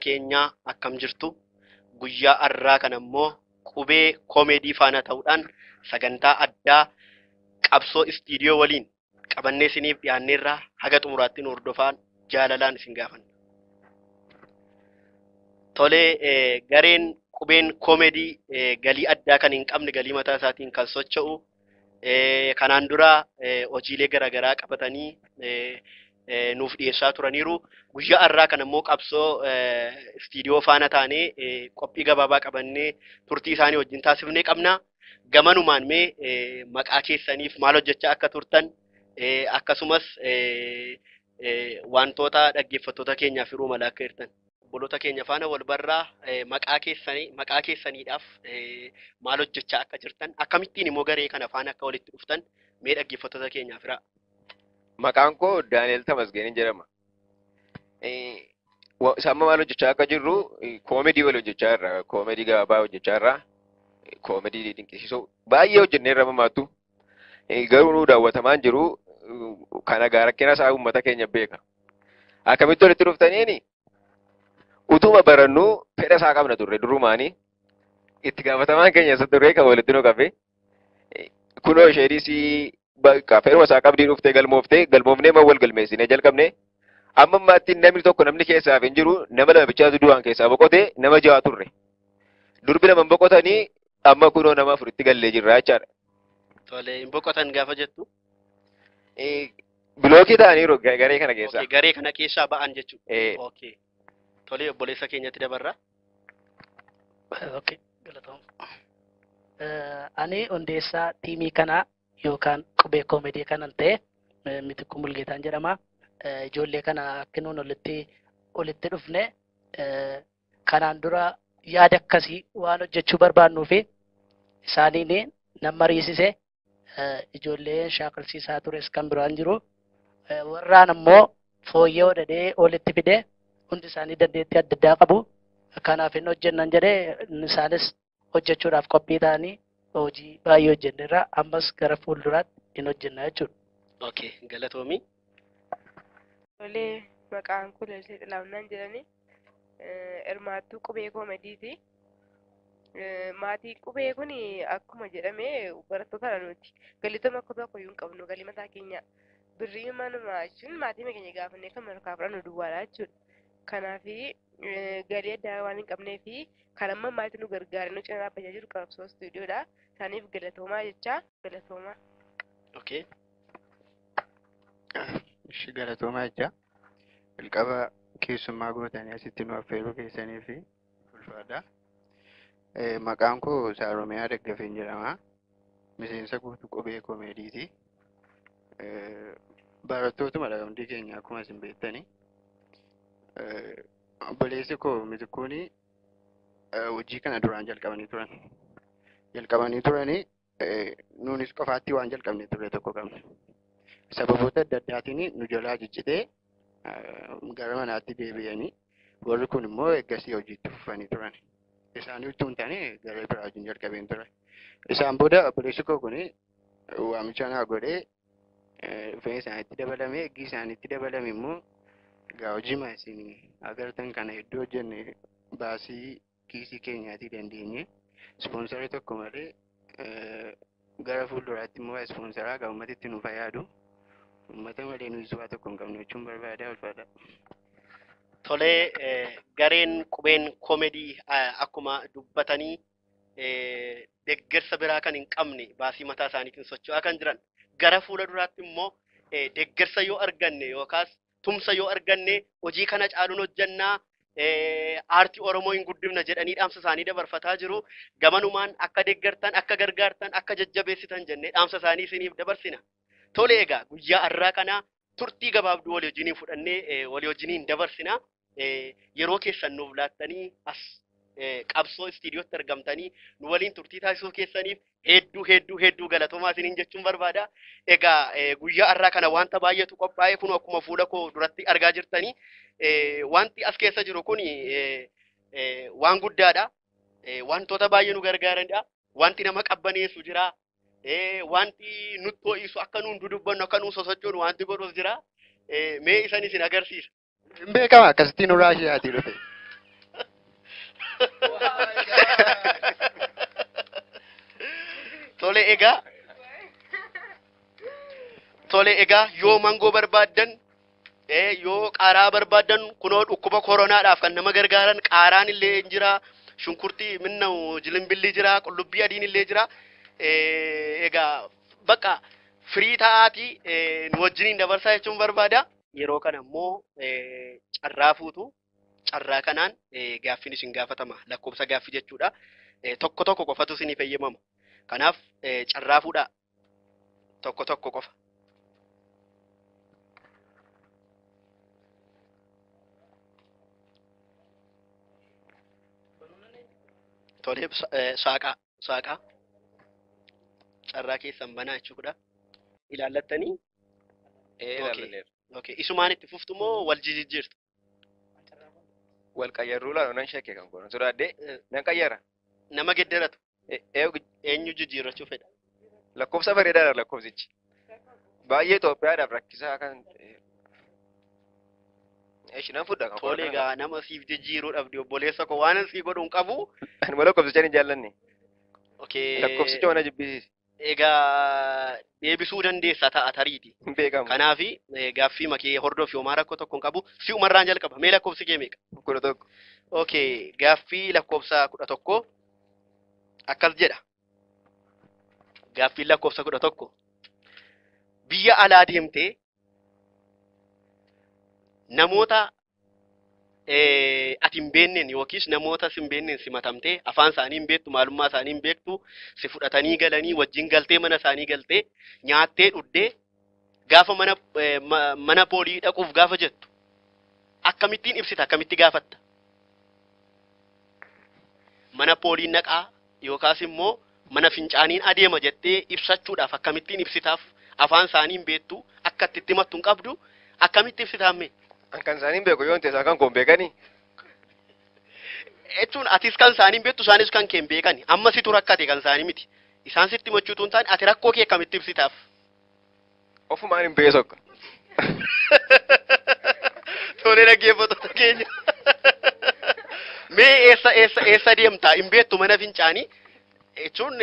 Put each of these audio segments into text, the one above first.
keenyaa akkam jirtu guyyaa har'aa kana immoo qubee koomedii faana ta'uudhaan sagantaa addaa qabsoo istiidiyoo waliin qabannee isiniif dhiyaanneerraa haga xumuraatti nu hordofaan jaalalaan isin gaafanna. Tolee gareen qubeen koomedii galii addaa kan hin qabne galii mataa isaatiin kan socho'u kanaan dura hojiilee garaagaraa qabatanii nuuf dhiyeessaa turaniiru. Guyyaa har'aa kana immoo qabsoo istiidiyoo faana taanee qophii gabaabaa qabannee turtii isaanii wajjin taasifnee qabna. Gamanumaan mee maqaa keessaniif maal hojjechaa akka turtan akkasumas wantoota dhaggeeffattoota keenyaaf hiruu mala akka hirtan. Obboloota keenya faana wal barraa maqaa keessaniidhaaf maal hojjechaa akka jirtan akkamittiin immoo garee kana faana akka walitti dhuftan mee dhaggeeffattoota keenyaaf hiraa. Maqaan koo Daani'el Tamasgeen jedhama. Samma maal hojjechaa akka jirru koomedii wal hojjechaa irra koomedii gabaabaa hojjechaa irra koomedii dinqisiisoo baay'ee hojjenneerra mamaattu. Garuu nu daawwatamaan jiru kana rakkina isaa uummata keenya beeka. Akkamitti walitti dhuftaniini utuma barannu fedha isaa qabna turre durumaanii itti gaafatamaan keenya isa turre kan walitti nu qabe kunoo isheenis bakka fedhuma isaa qabdii dhuftee galmoofnee wal galmeessinee jalqabne amma ammaatti namni tokko namni keessaaf hin jiru nama lama bichaatu du'aan keessaa boqotee nama ja'a turre durbi lama boqotanii amma kunoo nama afuritti gallee jirra jechaadha. Tolee hin boqotan gaafa jettu bilookii ta'aniiru garee kana keessaa. Garee kana keessaa ba'an jechuudha. Tolee obboleessa keenyatti dabarraa. Ani hundeessaa tiimii kanaa yookaan qubee koomedii kanan ta'e Mitikuu Mulgeetaan jedhama. Ijoollee kana akka nuun walitti dhufne kanaan dura yaada akkasii waan hojjechuu barbaannuu fi isaaniin nama mariisise ijoollee shaakalsiisaa tures kan biraan jiru. Warraan ammoo fooyya'oo dhadhee walitti fidee hundi isaanii dandeettii adda addaa qabu. Kanaaf hin hojjennan jedhee isaanis hojjechuudhaaf qophii ta'anii hojii baay'ee hojjenneerra ammas gara fuulduraatti hin hojjenna jechuudha. Galatoomii. Tolee maqaan koo Lalisee Xilaamnaan jedhani hirmaattuu qubee koomediiti. Maatii qubee kun akkuma jedhame barattoota nuti galii akka tokko hin qabnu galii mataa keenya birrii manuma jechuun maatii keenya gaafannee kan harkaa fudhannu duwwaadha jechuudha. Kanaafi galii addaa waan hin qabnee fi kan amma maatii nu gargaare nu cinaa dhaabbachaa jiru qabsoo istuudiyoodha. Isaaniif galatoomaa jecha galatoomaa. Ishi galatoomaa jecha jalqaba keessummaa gootanii asitti nu affeeruu keessanii fi ulfaadha. Maqaan koo Saaromiyaa Daggafeen jedhama. Miseensa guutuu qubee koomediiti. Barattootuma hundi keenya akkuma isin beektani. Obboleessi koo Mitikuun hojii kana duraan jalqabanii turani. Nuunis qofaatti waan jalqabne turre tokko qabna. Sababoota adda addaatiin nu jalaa ciccitee gara manaatti deebi'anii warri kun immoo eeggasii hojiitti fufanii turan. Isaanii utuu hin taane gara biraa wajjin jalqabeen ture. Isaan booda obboleessi koo kun waamicha naa godhee dhufee isaanitti dabalame eeggii isaanitti dabalame immoo egaa hojii isin agartan kana hedduu hojjenne baasii kiisii keenyaatii dandeenye ispoonsarii tokko malee gara fuulduraatti immoo ispoonsaraa akka uummatitti nu fayyadu uummata malee nuyi su'aa tokko hin qabnu jechuun barbaadaa ulfaadha. Tolee gareen qubeen koomedii akkuma dubbatanii deeggarsa biraa kan hin qabne baasii mataa isaaniitiin socho'aa kan jiran gara fuula duraatti immoo deeggarsa yoo arganne yookaas tumsa yoo arganne hojii kana caaluun hojjannaa aartii Oromoo hin guddifna jedhanii dhaamsa isaanii dabarfataa jiru. Gamanumaan akka deeggartan akka gargaartan akka jajjabeessitan jennee dhaamsa isaanii isiniif dabarsina. Tolee egaa guyyaa har'aa kana turtii gabaabduu walii wajjiniin fudhannee walii wajjiniin dabarsina. Yeroo keessan nuuf laattanii as qabsoo istiidiyootti argamtanii nu waliin turtii taasisuu keessaniif hedduu galatoomaa isiniin jechuun barbaada. Egaa guyyaa har'aa kana wanta baay'eetu qophaa'e kun akkuma fuula koo duratti argaa jirtanii wanti as keessa jiru kun waan guddaadha. Wantoota baay'ee nu gargaaranidha. Wanti nama qabbaneessu jira. Wanti nutti ho'isu akka nuun dudubbannu akka nuun sosochoonu wanti godhuuf jira. Mee isan isin agarsiisa. Hin beekama akkasittiin urraa isheetii dhufe. Tole egaa yoo mangoo barbaaddan yoo qaaraa barbaaddan kunoo dhukkuba koronaadhaaf kan nama gargaaran qaaraan illee hin jira shunkurtii minna jilimbilli jira qullubbii adiin illee jira egaa bakka firii ta'aatii nu wajjiniin dabarsaa jechuun barbaada. Yeroo kana immoo carraa fuutu carraa kanaan gaaffiin isin gaafatama lakkoofsa gaaffii jechuudha. Tokko tokko qofatu isinii fayyamama. Kanaaf carraa fuudhaa tokko tokko qofa. Tole saaqaa carraa keessan banaa jechuudha. Ilaallattanii okay isumaan itti fuftu moo wal jijjiirtu? Wal qayyaruu laa nan shakke kan koon suraadde nan qayyara. Nama gedderatu eenyu jijjiirrachuu fedha? Lakkoofsa bareedaadha lakkoofsichi. Baay'ee Itoophiyaadhaaf rakkisaa kan nan fudha kan Tole egaa nama siif jijjiiruudhaaf obboleessa koo waan sii godhuun qabu. Ani malee lakkoofsicha hin jaallanne. Okay. Lakkoofsicha waan jibbisiis. Egaa deebisuu dandeessa ta'a tariiti. Beekamu. Kanaafi gaaffii makee hordoofi homaa rakkoo tokko hin qabu. Si umarraan jalqaba. Mee lakkoofsi kee meeqa? 11. Okay. Gaaffii lakkoofsa 11 akkas jedha. Gaaffii lakkoofsa 11 biyya alaa deemtee namoota ati hin beekneen yookiis namoota si hin beekneen simatamtee afaan isaanii hin beektu maalummaa isaanii hin beektu si fudhatanii galanii wajjin galtee mana isaanii galtee nyaattee dhuddee gaafa mana poolii dhaquuf gaafa jettu akkamittiin ibsita akkamitti gaafatta? Mana pooliin naqaa yookaas immoo mana fincaaniin adeema jettee ibsachuudhaaf akkamittiin ibsitaaf afaan isaanii hin beektu akka itti himattu hin qabdu akkamitti ibsitaamme? Kan isaanii hin beeku yoo ta'e kan koon beekanii. Jechuun atis kan isaanii hin beektu isaanis kan kee hin beekani. Amma situ rakkate kan isaanii miti. Isaan sitti himachuutu hin taane ati rakkoo kee akkamitti ibsitaaf? Ofumaan hin beesokka. Tole dhaggeeffattoota keenya. Mee eessa deemtaa? Hin beektu mana fincaanii. Jechuun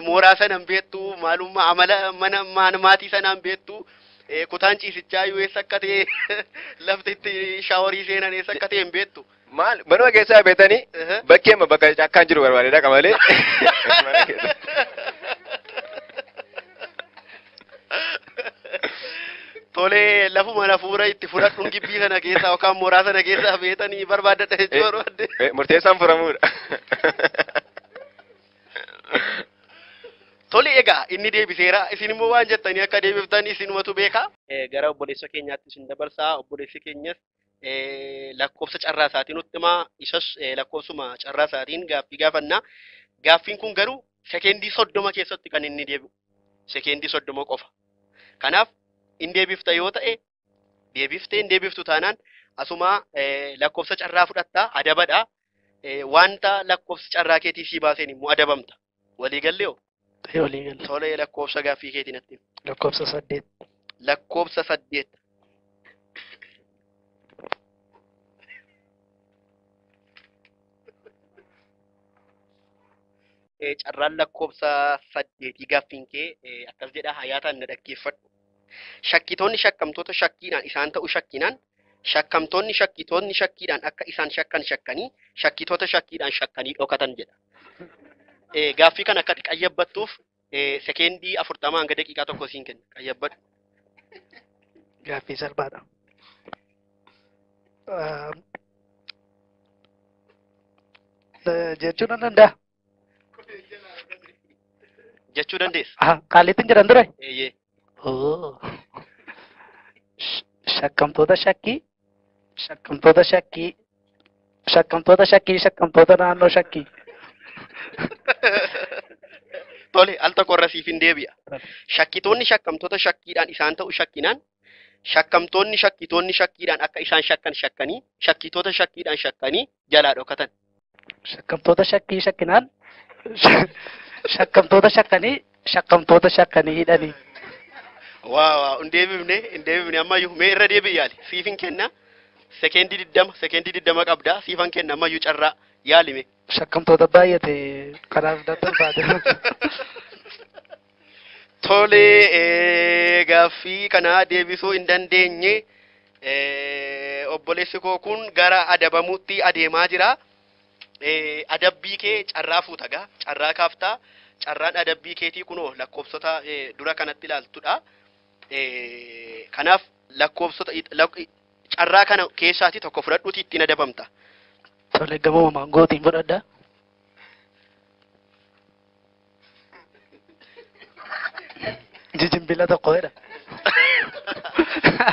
mooraa sana hin beektu maalummaa amala mana maatii sana hin beektu. Kutaan ciisichaa yoo eessa akka ta'e lafti itti shaaworii seenan eessa akka ta'e hin beektu. Maal manuma keessaa beetanii bakkeema bakka akkaan jiru barbaadeedha qamalee. Tole lafuma lafuura itti fudhadhuun gibbii sana keessaa yookaan mooraa sana keessaa beetanii barbaadadha jechuu barbaadde. Murteessaan furamuudha. Tole egaa inni deebiseera isin immoo waan jettanii akka deebiftan isinumatu beeka. Gara obboleessa keenyaatti isin dabarsaa obboleessi keenyas lakkoofsa carraa isaatiin nutti himaa isas lakkoofsuma carraa isaatiin gaaffii gaafannaa. Gaaffiin kun garuu sekeendii 30 keessatti kan inni deebi'u. Sekeendii 30 qofa. Kanaaf in deebifta yoo ta'e deebiftee in deebiftu taanaan asuma lakkoofsa carraa fudhatta adabadha. Wanta lakkoofsa carraa keetii sii baaseen immoo adabamta. Walii gallee hoo? Tole lakkoofsa gaaffii keetiin atti. Lakkoofsa 8. Lakkoofsa 8. Carraan lakkoofsa 8 gaaffiin kee akkas jedha hayaataan na dhaggeeffadhu. Shakkitoonni shakkamtoota shakkiidhaan isaan ta'u shakkinaan shakkamtoonni shakkitoonni shakkiidhaan akka isaan shakkan shakkanii shakkitoota shakkiidhaan shakkanii dhokatan jedha. Gaaffii kana akka qayyabbattuuf sekeendii 40 hanga daqiiqaa tokko siin kenna. Qayyabbadhu. Gaaffii salphaadha. Jechuun nan danda'a. Jechuu dandeessa. Qaaliitiin jedhan ture? Eeyyee. Shakkamtoota shakkii, shakkamtoota shakkii, shakkamtoota shakkii, shakkamtoota naannoo shakkii. Tole al tokko irra siif hin deebi'a. Shakkitoonni shakkamtoota shakkiidhaan isaan ta'u shakkinaan shakkamtoonni shakkitoonni shakkiidhaan akka isaan shakkan shakkanii shakkitoota shakkiidhaan shakkanii jalaa dhokatan. Shakkamtoota shakkii shakkinaan shakkamtoota shakkanii hidhanii. Waaw, hin deebifne ammayyuu mee irra deebi'i yaali. Siif hin kenna. Sekeendii 20 qabda. Siifan kenna ammayyuu carraa yaalime. shakkamtoota baay'ate kanaaf daddarbaate. Tole gaaffii kana deebisuu hin dandeenye obboleessi koo kun gara adabamuutti adeemaa jira. Adabbii kee carraa fuutagaa carraa kaaftaa carraan adabbii keetii kunoo lakkoofsota dura kanatti ilaaltudha. Kanaaf lakkoofsota carraa kana keessaati tokko fudhadhuuti ittiin adabamta. Tole gamoo maangootiin fudhadha. Jijimbila tokko jedha.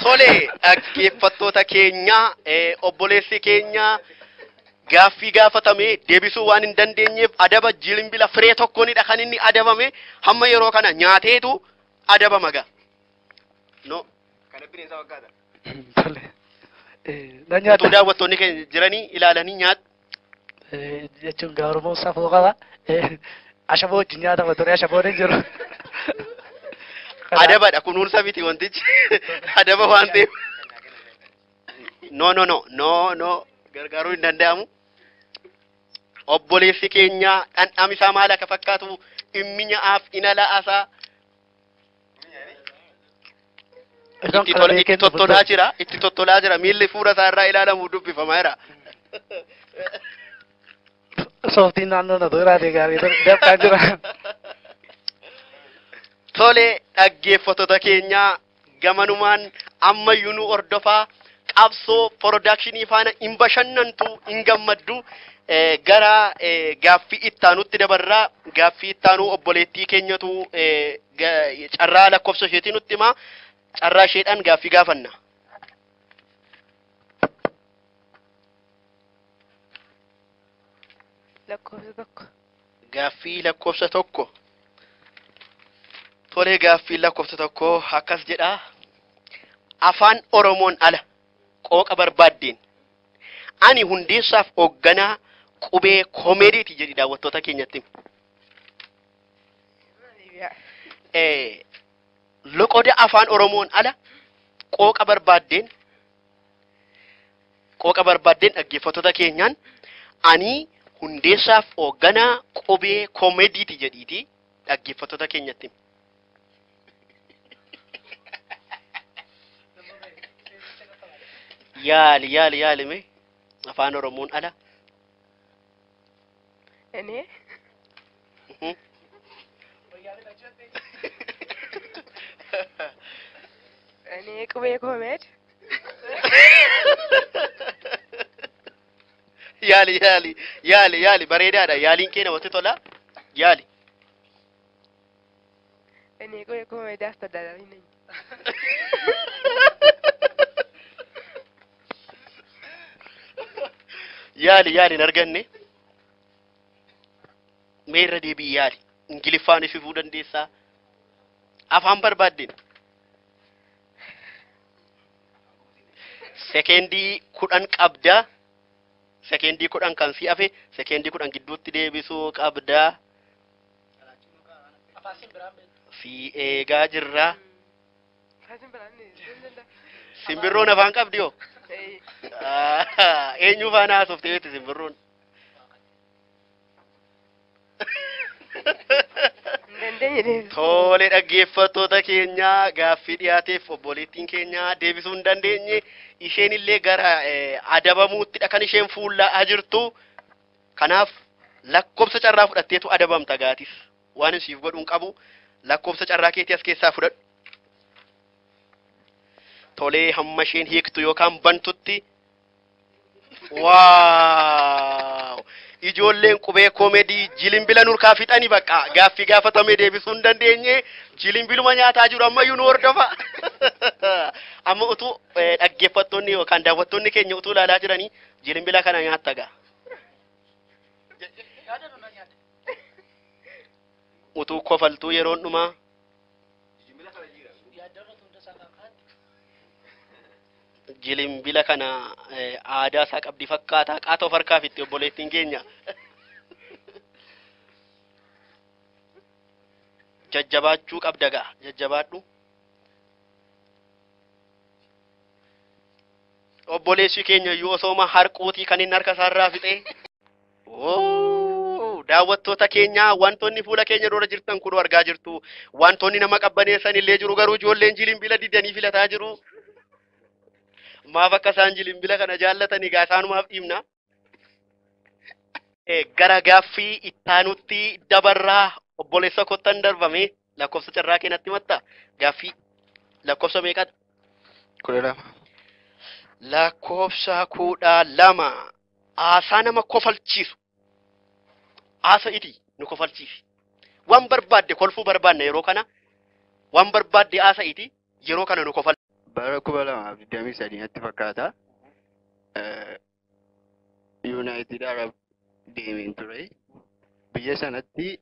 Tole dhaggeeffattoota keenya obboleessi keenya gaaffii gaafatame deebisuu waan hin dandeenyeef adaba jilimbila firee tokkoonidha kan inni adabame hamma yeroo kana nyaateetu adabama gaa. No. Kana bineensa fakkaata. Tole. Nyaata. Utuu daawwattoonni keenya jiranii ilaalanii nyaata. Jechuun gaa Oromoo safuu qaba. Ashaboo wajjin nyaatama ture ashaboo hin jiru. Adabadha kunuunsa miti wantichi adaba waan ta'eef. No. Gargaaruu hin danda'amu. Obboleessi keenya dhandham isaa maal akka fakkaatu dhimmi nyaa'aaf inala asaa. Itti tottolaa jira miilli fuula isaa irraa ilaalamu dubbifamaa jira. Sooftiin naannoo na duraate gaarii dabqaa jira. Tole dhaggeeffattoota keenya gamanumaan ammayyuu nu hordofaa qabsoo production faana hin bashannantu hin gammaddu gara gaaffii ittaanutti dabarraa gaaffii ittaanuu obboleettii keenyatu carraa lakkoofsa isheetii nutti himaa carraa isheedhaan gaaffii gaafanna. Lakkoofsa tokko. Gaaffii lakkoofsa tokko. Tole gaaffii lakkoofsa tokko akkas jedha. Afaan Oromoon ala qooqa barbaaddeen ani hundeessaaf hoogganaa qubee koomeediiti jedhi daawwattoota keenyatti. Loqoda afaan Oromoon ala qooqa barbaaddeen dhaggeeffattoota keenyaan ani hundeessaaf hoogganaa qubee koomeediiti jedhiiti dhaggeeffattoota keenyatti. Yaali mee afaan Oromoon ala. Ani qubee koomeed. Yaali bareedaadha yaaliin kee namatti tola yaali. Ani qubee koomeed astadaalanii. Yaali hin arganne. Mee irra deebii yaali. Ingiliffaan ifuu dandeessaa. Afaan barbaaddeen. Sekendii 10 qabda. Sekendii 10 kan si hafe. Sekendii 10 gidduutti deebisuu qabda. Si eegaa jirra. Simbirroon afaan qabdi yoo. Eenyu faana haasofte beekti simbirroon. Tole dhaggeeffattoota keenya gaaffii dhiyaateef obboleettiin keenya deebisuu hin dandeenye isheen illee gara adabamuuttidha kan isheen fuulla'aa jirtu. Kanaaf lakkoofsa carraa fudhatteetu adabamta gaatis waan isiif godhuun qabu lakkoofsa carraa keetii as keessaa fudhadhu. Tole hamma isheen hiiktu yookaan bantutti. Waaw! Ijoolleen qubee koomeedii jilimbila nurkaa fixanii bakka gaaffii gaafatamee deebisuu hin dandeenye jilimbiluma nyaataa jiru ammayyuu nu hordofa. Amma utuu dhaggeeffattoonni yookaan daawwattoonni keenya utuu ilaalaa jiranii jilimbila kana nyaatta gaa. Utuu kofaltuu yeroon dhumaa. Jilimbila kana aadaa isaa qabdi fakkaata qaata of harkaa fitti obboleettiin keenya. Jajjabaachuu qabda gaa jajjabaadhu. Obboleessi keenya iyyuu osooma harquutii kan inni harka isaarraa fixee. Daawwattoota keenya wantoonni fuula keenya dura jirtan kun argaa jirtu. Wantoonni nama qabbaneessan illee jiru garuu ijoolleen jilimbila didanii filataa jiru. Maaf akka isaan jilimbila kana jaallatanii gaa isaanumaaf dhiibna. Gara gaaffii ittaanutti dabarraa obboleessa kottan darbame lakkoofsa carraa keenatti himatta. Gaaffii lakkoofsa meeqadha? 12. Lakkoofsa 12. Aasaa nama kofalchiisu. Aasaa iti nu kofalchiisi. Waan barbaadde kolfuu barbaadna yeroo kana. Waan barbaadde aasaa iti yeroo kana nu kofal. Bara 2023 fakkaata. United Arab deemeen ture. Biyya sanatti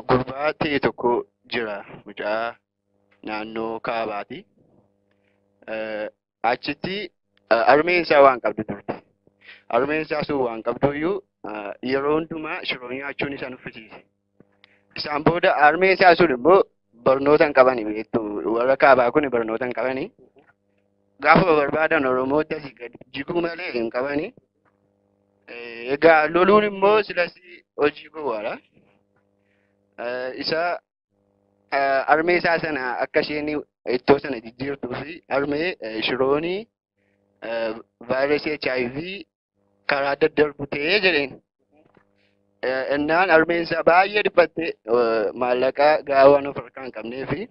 gurbaa ta'e tokko jira. Mucaa naannoo kaabaati. Achitti armeen isaa waan qabdu turte. Armeen isaa sun waan qabduyyuu yeroo hundumaa shiroo nyaachuun isa nuffisiise. Isaan booda armeen isaa sun immoo barnoota hin qabani beektu. Warra kaabaa kun barnoota hin qabani. Gaafa barbaadan Oromoota asii gadi jiguu malee hin qabani. Egaa loluun immoo silas hojii gowwaadha. Isa armee isaa sana akka isheen ittoo sana jijjiirtuu fi armee shiroonii vaayirasii HIV karaa daddarbu ta'ee jedheen. Innaan armeen isaa baay'ee dhiphatte maallaqa gaawwan of harkaa hin qabnee fi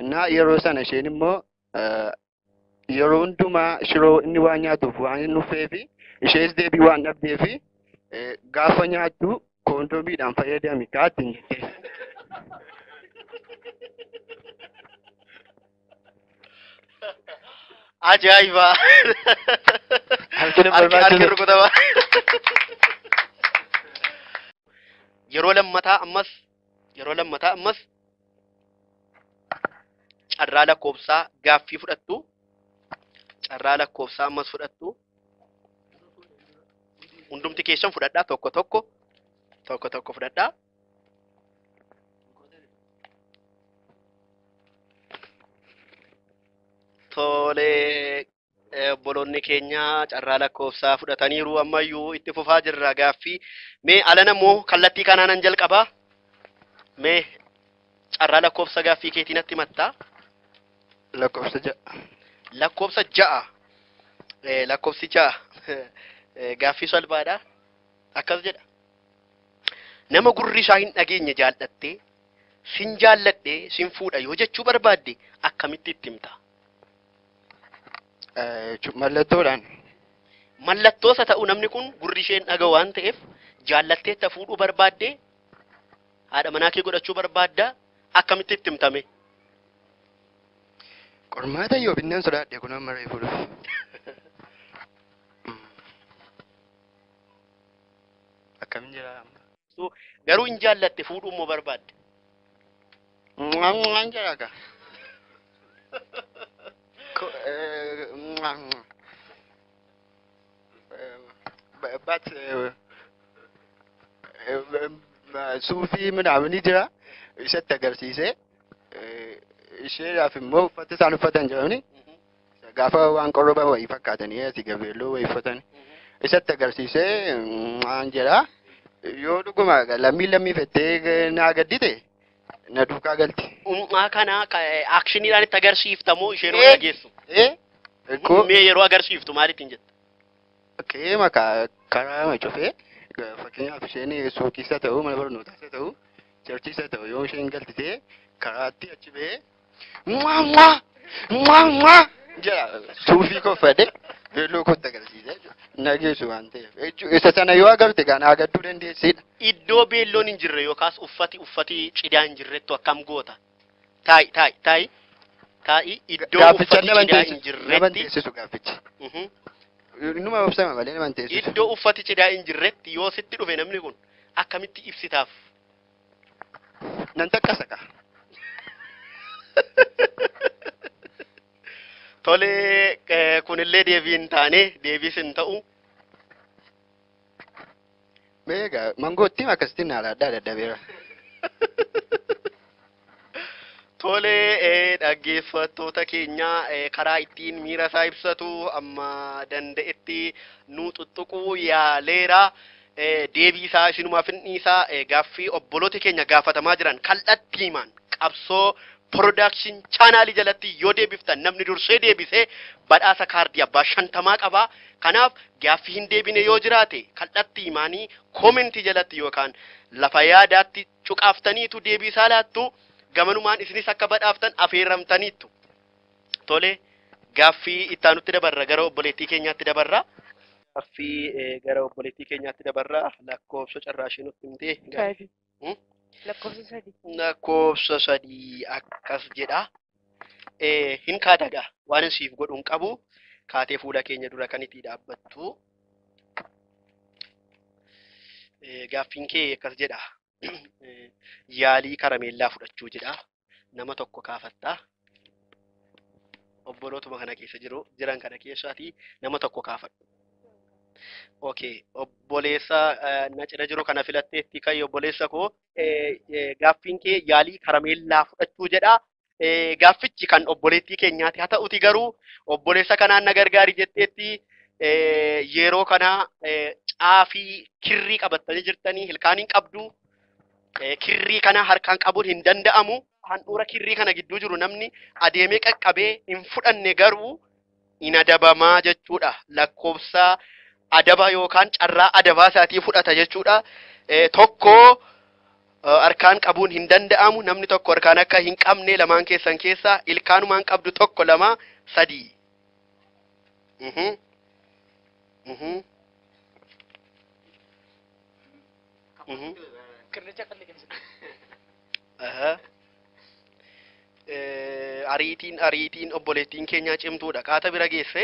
innaa yeroo sana isheen immoo yeroo hundumaa shiroo inni waan nyaatuuf waan hin dhufee fi ishees deebii waan dhabdee fi gaafa nyaattu koondoomiidhaan fayyadami kaattiin jettee. Ajaa'iba! Harki rukutama. Yeroo lammataa ammas carraa lakkoofsaa gaaffii fudhattu. Carraa lakkoofsaa ammas fudhattu. Hundumti keessan fudhadhaa tokko tokko fudhadhaa. Tolee, obboloonni keenya carraa lakkoofsaa fudhataniiru ammayyuu itti fufaa jirra gaaffii. Mee alana immoo kallattii kanaanan jalqabaa. Mee carraa lakkoofsa gaaffii keetii natti himattaa? Lakkoofsa 6. Lakkoofsa 6. Lakkoofsi 6. Gaaffii salphaadha. Akkas jedha. Nama gurri isaa hin dhageenye jaallattee, sin jaalladhee sin fuudha yoo jechuu barbaadde akkamitti itti himta? Mallattoodhaan. Mallattoosa ta'u namni kun gurri isheen dhaga waan ta'eef jaallattee itti fuudhuu barbaadde haadha manaa kee godhachuu barbaadda akkamitti itti himtame? Qormaata yoo binnaan sodaadhe kun amma reefu dhufe. Akkamiin jira amma? Garuu hin jaallatte fuudhuu immoo barbaadde. Waan jira akka. But suufii midhaanii jira isatti agarsiise isheedhaaf immoo uffata isaan uffatan jedhani gaafa waan qorroba wayii fakkaatanii asii gabeelloo wayii uffatan isatti agarsiise waan jedha yoo dhuguma lammii fettee naa gaddite na duukaa galti. Kana akshiniidhaan itti agarsiiftamoo isheen wal dhageessu? Mee yeroo agarsiiftu maalittiin jetta? Maqaa karaa cufee fakkeenyaaf isheen suuqiisa ta'uu mana barnootaas ta'uu cherchiisa ta'uu yoo isheen galtitee karaatti achi ba'ee jedha suufii koffadhe beelloo kootti agarsiise nageessu waan ta'eef isa sana yoo agarte kan agadduu dandeessidha. Iddoo beelloon hin jirre yookaas uffati cidhaa hin jirrettu akkam goota? Taa'i iddoo uffati cidhaa hin jirretti. Nama teessisu gaaffichi. Innuma obsama malee nama teessisu. Iddoo uffati cidhaa hin jirretti yoo sitti dhufe namni kun akkamitti ibsitaaf? Nan takkasaqa. Tolee, kunillee deebii hin taane deebiis hin ta'u. Meegaa mangootti akkasitti naalaadhaa dadhabeera. Tolee, dhaggeeffattoota keenya karaa ittiin miira isaa ibsatu amma danda'etti nu tuttuquu yaaleera. deebii isaa isinumaa finni isaa gaaffii obboloota keenya gaafatamaa jiran kallattiimaan qabsoo production chaanaalii jalatti yoo deebiftan namni dursee deebisee badhaasa kaardii abbaa 50 qaba. Kanaaf gaaffii hin deebine yoo jiraate kallattiimaanii koomentii jalatti yookaan lafa yaadaatti cuqaaftaniitu deebii isaa laattu gamanumaan isinis akka badhaaftan afeeramtaniittu. Tole gaaffii ittaanutti dabarra gara obboleettii keenyaatti dabarra. Gaaffii gara obboleettii keenyaatti dabarra lakkoofsa carraashii nutti himtee. Lakkoofsa 3. Lakkoofsa 3 akkas jedha. Hin kaadagaa waan siif godhuun qabu kaatee fuula keenya dura kan itti dhaabbattu. Gaaffiin kee akkas jedha. Yaalii karameellaa fudhachuu jedha. Nama tokko kaafattaa. Obbolootuma kana keessa jiran kana keessaati nama tokko kaafadhu. Okay, obboleessa na cina jiru kana filatteetti kai obboleessa koo gaaffiin kee yaalii karameellaa fudhachuu jedha. Gaaffichi kan obboleettii keenyaati haa ta'uti garuu obboleessa kanaan na gargaari jetteetti yeroo kana caafii kirrii qabattanii jirtanii ilkaaniin qabdu kirrii kana harkaan qabuun hin danda'amu. Handhuura kirrii kana gidduu jiru namni adeemee qaqqabee hin fudhanne garuu hin adabamaa jechuudha. Lakkoofsa adaba yookaan carraa adabaa isaatii fudhata jechuudha. Tokko harkaan qabuun hin danda'amu. Namni tokko harkaan akka hin qabne lamaan keessan keessa ilkaanumaan qabdu tokko lama sadii. Ariitiin obboleettiin keenya cimtuudha. Qaata bira geesse.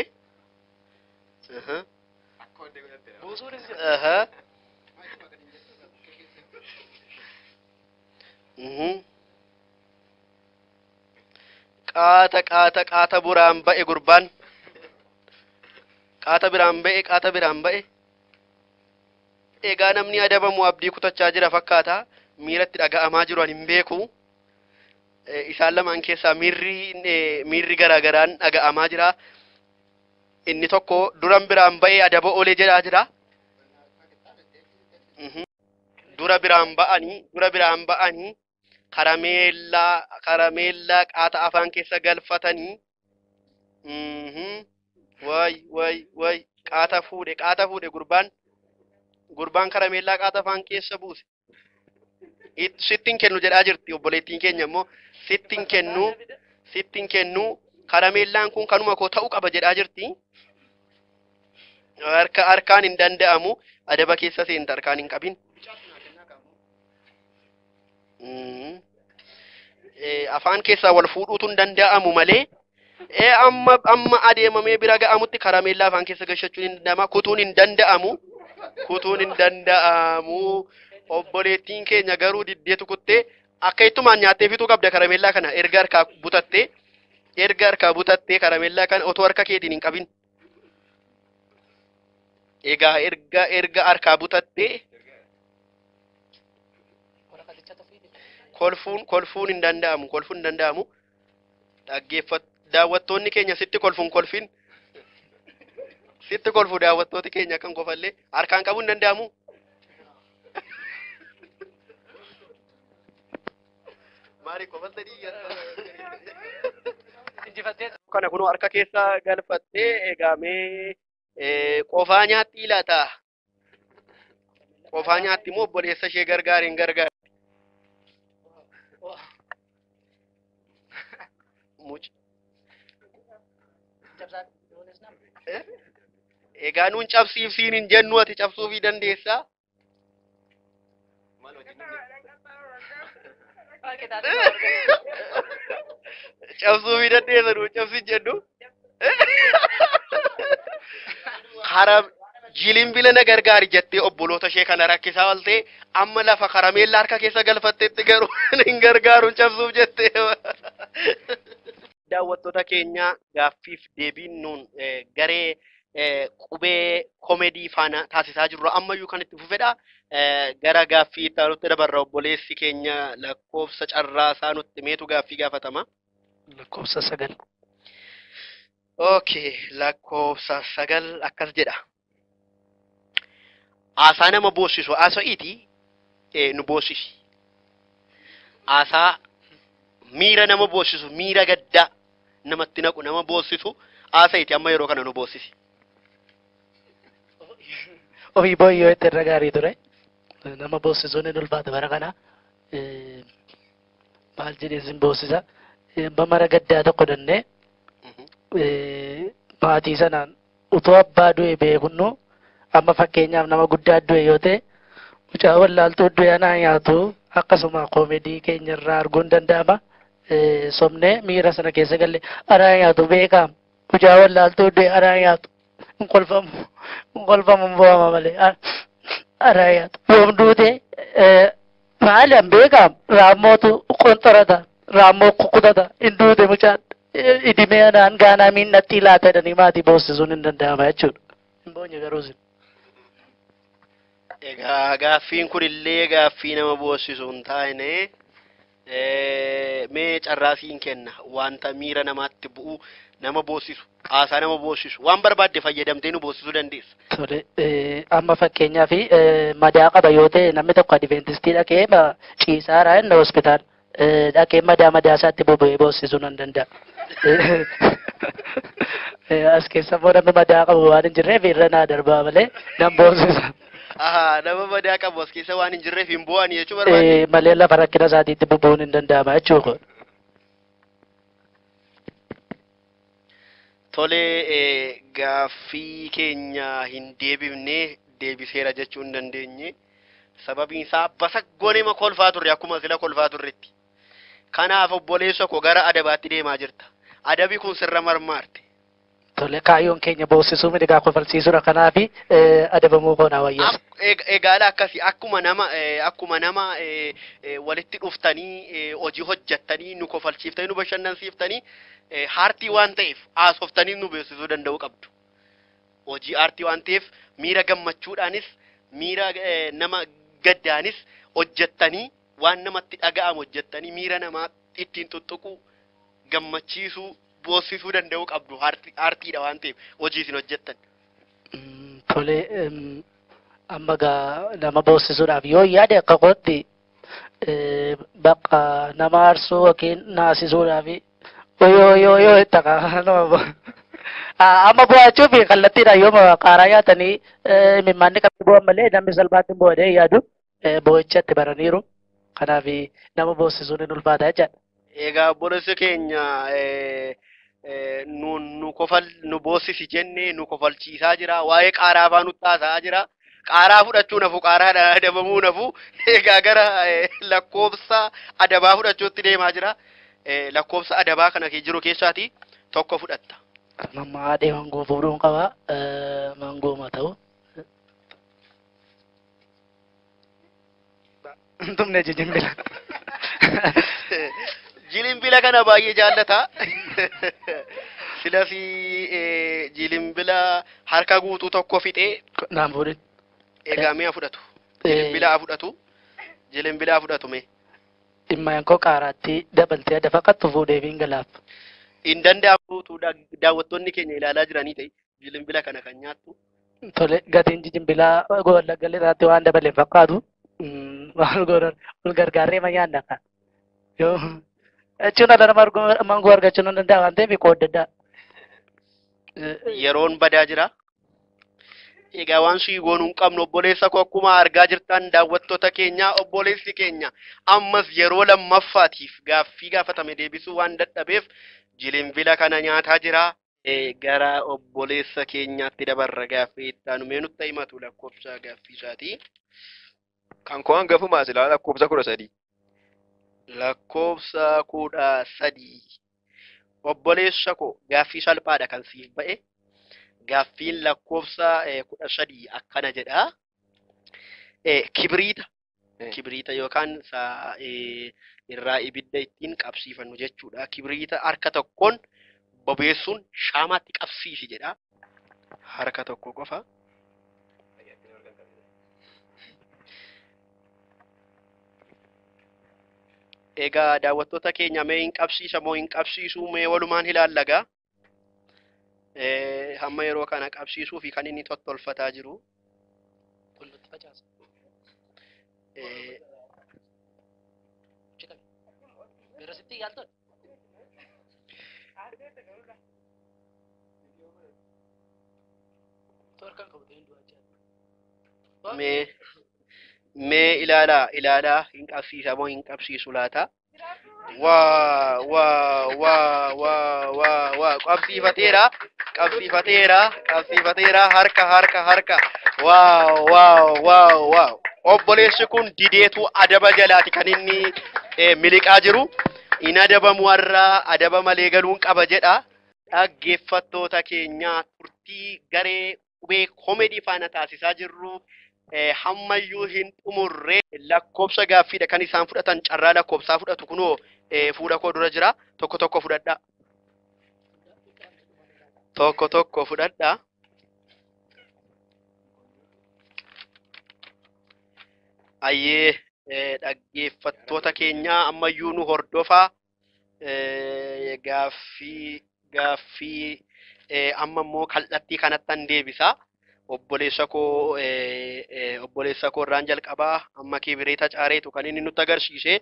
Qaata buraan ba'e gurbaan. Qaata biraan ba'e. Egaa namni adabamu abdii kutachaa jira fakkaata. Miiratti dhaga'amaa jiru ani hin beeku. Isaan lamaan keessaa miirri garaagaraan dhaga'amaa jira. Inni tokko duran biraan ba'ee adaba olee jedhaa jira. Dura biraan ba'anii karameellaa qaata afaan keessa galfatanii way qaata fuudhe gurbaan karameellaa qaata afaan keessa buuse. Sittin kennu jedhaa jirti obboleettiin keenya immoo sittin kennu karameellaan kun kanuma koo ta'uu qaba jedhaa jirti. Harkaan hin danda'amu adaba keessa seenta harkaan hin qabin. Afaan keessaa wal fuudhuutu hin danda'amu malee amma adeemamee bira ga'amutti karameellaa afaan keessa gashachuun hin danda'ama. Kutuun hin danda'amu. Obboleettiin keenya garuu diddeetu kuttee akka ittumaan nyaattee fituu qabda karameellaa kana erga harkaa butattee karameellaa kana otoo harka keetiin hin qabin. Egaa erga harkaa butattee kolfuun hin danda'amu. Daawwattoonni keenya sitti kolfin. Sitti kolfu daawwattooti keenya kan kofallee harkaan qabuu hin danda'amu. Kana kunoo harka keessa galfattee eegamee qofaa nyaatti laata. Qofaa nyaatti immoo obboleessa ishee gargaariin gargaara. Egaa nuun cabsiifsiin hin jennu ati cabsuufii dandeessaa? Cabsuufii dandeessa nuun cabsiin jennu? Jilimbila na gargaari jettee obboloota ishee kana rakkisaa ooltee amma lafa karameellaa harka keessa galfatteetti garuu hin gargaaruun cabsuuf jettee. Daawwattoota keenya gaaffiif deebiin nuun garee qubee koomedii faana taasisaa jirru ammayyuu kan itti fufedha. Gara gaaffii itti aanutti dabarra obboleessi keenya lakkoofsa carraa isaa nutti meetu gaaffii gaafatama. Lakkoofsa 9. Okay, lakkoofsa 9 akkas jedha. Haasaa nama boosisu haasa'iiti nu boosisi. Haasaa miira nama boosisu miira gaddaa namatti naqu nama boosisu haasa'iiti amma yeroo kana nu boosisi. Ofii booyyoo itti irra gaarii ture. Nama boosisuun hin ulfaata bara kana. Maal jedhee sin boosisa. Mara gaddaa tokko dannee maatii sanaan utoo abbaa du'e beekunnu amma fakkeenyaaf nama guddaa du'e yoo ta'e mucaa wallaaltuu du'e anaa nyaatu akkasuma koomedii keenya irraa arguun danda'ama. Somnee miira sana keessa galle anaa nyaatu beekaam mucaa wallaaltuu du'e anaa nyaatu hin kolfamu bo'ama malee anaa nyaatu yoom duute maaliin beekaam raammootu qonxorata raammoo kukutata hin duute mucaan idimee anaan gaanaa miinnatti laata jedhanii maatii boossisuun hin danda'ama jechuudha. Hin boonye garuu sin. Egaa gaaffiin kun illee gaaffii nama boosisu hin taane mee carraasiin kenna wanta miira namaatti bu'u nama boosisu haasaa nama boosisu waan barbaadde fayyadamtee nu boosisuu dandeessa. Tole amma fakkeenyaaf madaa qaba yoo ta'e namni tokko adventistii dhaqee ciisaadha inni hospitaala dhaqee madaa isaatti boba'ee boosisuu nan danda'a. As keessa immoo namni madaa qabu waan hin jirreef irra naa darbaa malee nan boosisa. Nama madaa qabu as keessa waan hin jirreef hin bu'an jechuu barbaade. Malee lafa rakkina isaatiitti bubuun hin danda'ama jechuudha. Tole gaaffii keenya hin deebifne deebiseera jechuu hin dandeenye. Sababiin isaa basaggoonema kolfaa turre akkuma sila kolfaa turretti. Kanaaf obboleessa koo gara adabaatti deemaa jirta. Adabi kun sirra marmaarte. Tole kaayyoon keenya boosisuu miidhagaa kofalsiisuudha kanaafi adabamuu koonaa wayyeessa. Egaadha akkasii akkuma nama walitti dhuftanii hojii hojjettanii nu kofalchiiftanii nu bashannansiiftanii haartii waan ta'eef haasoftanii nu beeksisuu danda'uu qabdu. Hojii aartii waan ta'eef miira gammachuudhaanis miira nama gaddaanis hojjettanii waan namatti dhaga'amu hojjettanii miira namaa ittiin tuttuquu gammachiisuu boosisuu danda'uu qabdu aartiidha waan ta'eef hojii isin hojjettan. Tole amma nama boosisuudhaaf yoo yaade akka kootti bakka nama aarsuu yookiin naasisuudhaaf yoo itti amma bo'aachuu fi kallattiidhaan yoo qaaraa nyaatanii mimmaanni qabdi bo'an malee namni salphaatti hin bo'adee yaadu bo'ichatti baraniiru. Kanaaf nama boosisuun hin ulfaata jechaadha. Egaa obboleessi keenya nu boosisi jennee nu kofalchiisaa jira. Waa'ee qaaraa faa nutti haasa'aa jira. Qaaraa fudhachuu nafu qaaraadhaan adabamuu nafu. Egaa gara lakkoofsa adabaa fudhachuutti deemaa jira. Lakkoofsa adabaa kana jiru keessaati tokko fudhatta. Mamma haadhee mangoo fuudhuun qaba. Mangooma ta'u. Tumne jijimbila. Jilimbila kana baay'ee jaallata. Silas jilimbila harka guutuu tokko fixee. Naan fuudhin. Egaa mi'a fudhatu. Jilimbila fudhatu. Jilimbila fudhatu mee. Dhimma yankoo qaaraatti dabaltee adda fakkattu fuudhee fi hin galaaf. Hin danda'amu daawwattoonni keenya ilaalaa jiranii ta'e jilimbila kana kan nyaattu. Tole gatiin jijimbilaa wallaggallee irratti waan dabalee fakkaatu. Maal godhan wal gargaarree ma nyaanna kan. Yoo jechuun adda nama mangoo argachuu nan danda'a waan ta'eef qoodda. Yeroon badaa jira. Egaa waan sii goonuu hin qabnu obboleessa koo akkuma argaa jirtan daawwattoota keenya obboleessi keenya ammas yeroo lammaffaatiif gaaffii gaafatame deebisuu waan dadhabeef jilimbila kana nyaataa jira. Gara obboleessa keenyaatti dabarra gaaffii itti aanu mee nutti himatu lakkoofsa gaaffii isaati. Kan koo hangafumaa silaa lakkoofsa 13. Lakkoofsa 13. Obboleessa koo gaaffii salphaadha kan siif ba'e. Gaaffiin lakkoofsa 13 akkana jedha. Kibriita yookaan irraa ibidda ittiin qabsiifannu jechuudha. Kibriita harka tokkoon bobeessuun shaamaatti qabsiisi jedha. Harka tokko qofa. Egaa daawwattoota keenya mee hin qabsiisa moo hin qabsiisu mee walumaan ilaallagaa. Hamma yeroo kana qabsiisuu fi kan inni tottolfataa jiru. itti facaasa. Eh, Cika. Birasitti yaaltoon. Torkan qabu ta'in du'aa jira. Mee mee ilaalaa hin qabsiisa moo hin qabsiisu laata? Waa qabsiifateera harka waaw obboleessi kun dideetu adaba jalaati kan inni miliqaa jiru in adabamu warraa adaba malee galuun qaba jedha dhaggeeffattoota keenya turtii garee qubee koomedii faana taasisaa jirru hammayyuu hin xumurre lakkoobsa gaaffiidha kan isaan fudhatan carraa lakkoobsaa fudhatu kunoo fuula koo dura jira tokko fudhadha tokko fudhadha ayyee dhaggeeffattoota keenya ammayyuu nu hordofaa gaaffii amma immoo kallattii kanattan deebisa obboleessa koo irraan jalqabaa amma kibireeta caareetu kan inni nutti agarsiise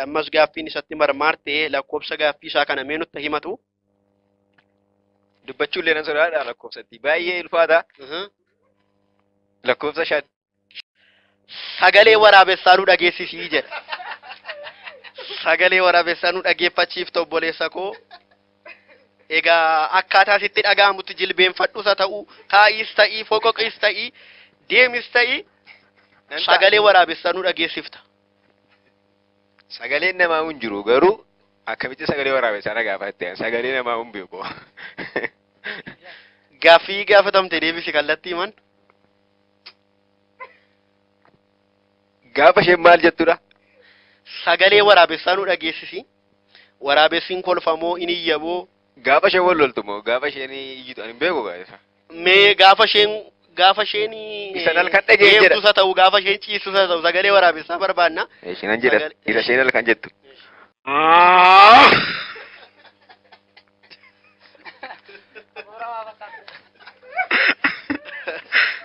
ammas gaaffiin isatti marmaarte lakkoobsa gaaffii isaa kana mee nutti himatu Dubbachuu illee nan sodaadha lakkoofsatti. Baay'ee ulfaata. Lakkoofsa 5. sagalee waraabessaa nu dhageessisii jedha sagalee waraabessaa nu dhageeffachiifta obboleessa koo egaa akkaataa sitti dhaga'amutti jilbeenfadhus haa ta'u taa'is ta'ii foqoqis ta'ii deemis ta'ii sagalee waraabessaa nu dhageessifta. Sagaleen namaa hin jiru garuu akkamitti sagalee waraabessaa dhagaafatte sagalee namaa hin beeku. Gaaffii gaafatamte deebisi kallattii man. Gaafa isheen maal jettudha? Sagalee waraabessaa nu dhageessisi. Waraabessiin kolfamoo inni iyyaboo. Gaafa isheen wal loltu moo gaafa isheen iyyitu ani hin beeku gaa'isa. Mee gaafa isheen Isa halkan dhagee jedha. deemtusa ta'u gaafa isheen ciisusa ta'u sagalee waraabessaa barbaanna. Isheen jedha. Isa isheen halkan jettu.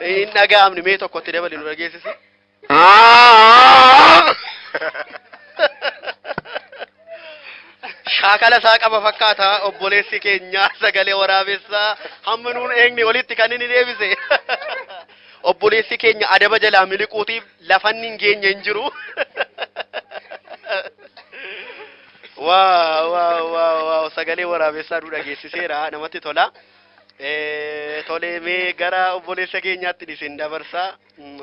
Hin dhaga'amne mee tokkotti dabali nu dhageessisi. Shaakala isaa qaba fakkaata obboleessi keenya sagalee waraabessaa hamma nuun eegni olitti kan inni deebise. Obboleessi keenya adaba jalaa miliquutiif lafanni hin geenye hin jiru. Waaw sagalee waraabessaa nu dhageessiseera namatti tola. Tolee mee gara obboleessa keenyaatti dhiisin dabarsaa.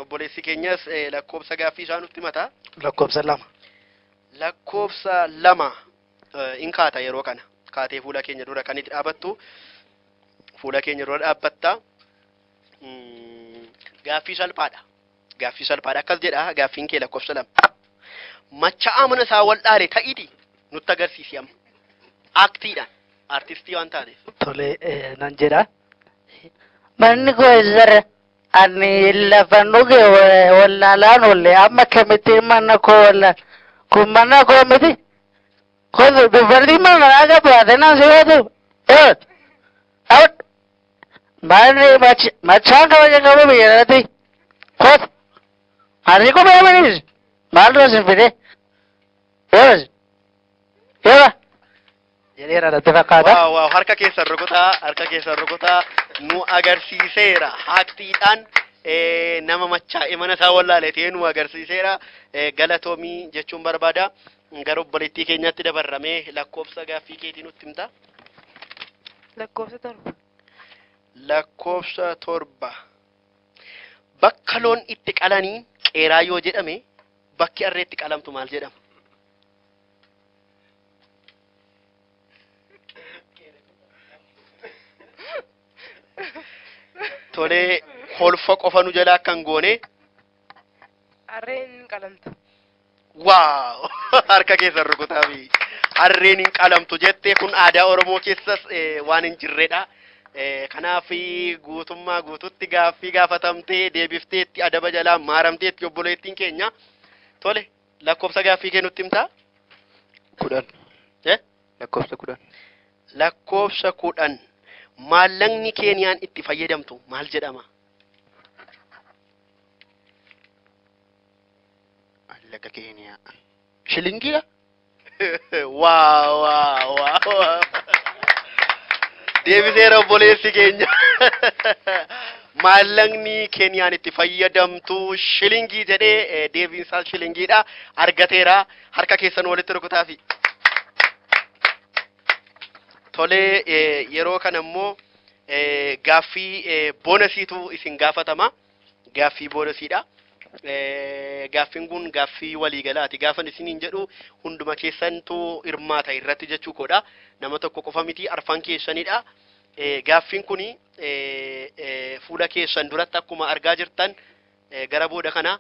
Obboleessi keenyas lakkoobsa gaaffii isaa nutti himata. Lakkoobsa 2. Lakkoobsa 2 in kaata yeroo kana kaatee fuula keenya dura kan itti dhaabattu fuula keenya dura dhaabbatta. Gaaffii salphaadha akkas jedha gaaffiin kee lakkoobsa 2 macha'aa mana isaa wal dhaale ta'iti nutti agarsiisi amma aktiidhaan artistii waan taateef. Tole nan jedha. Manni koo isarra ani lafa nuge wallaalaan olle amma kamitti mana koo wallaan kun mana koo miti. Kun dubartii mana akka baate nan si'atu. Manni machaan kabaja qabu biyyarratti. Kot ani ko beemanis maal doosin fide. Yoo jedheera natti fakkaata. Waaw harka keessan rukutaa nu agarsiiseera aktiidhaan nama machaa'e mana isaa wallaale ta'ee nu agarsiiseera galatoomii jechuun barbaada. Gara obboleettii keenyaatti dabarramee lakkoobsa gaaffii keetii nutti himta. Lakkoobsa 7. Bakka loon itti qalanii qeeraa yoo jedhame bakki harreetti qalamtu maal jedhama? Tolee kolfa qofa nu jalaa kan goone. Harreen qalamtu. Waaw harka keessan rukutaa fi harreen hin qalamtu jettee kun aadaa Oromoo keessas waan hin jirredha. Kanaaf guutummaa guututti gaaffii gaafatamtee deebifteetti adaba jalaa maaramteetti obboleettiin keenya. Tole lakkoobsa gaaffii kee nutti himtaa? 10. Lakkoobsa 10. Lakkoobsa 10. Maallaqni Keeniyaan itti fayyadamtu maal jedhama? Maallaqa Keeniyaa. Shilingiidha? Waaw waaw waaw. Deebiseera obboleessi keenya. Maallaqni Keeniyaan itti fayyadamtu shilingii jedhee deebiinsaa shilingiidha. Argateera. Harka keessan walitti rukutaafi. Tolee yeroo kana immoo gaaffii boonasiitu isin gaafatama. Gaaffii boonasiidha. Gaaffiin kun gaaffii waliigalaati. Gaafan isiniin jedhu hunduma keessantu hirmaata irratti jechuu koodha. Nama tokko qofa miti arfan keessanidha. Gaaffiin kuni fuula keessan duratti akkuma argaa jirtan gara booda kana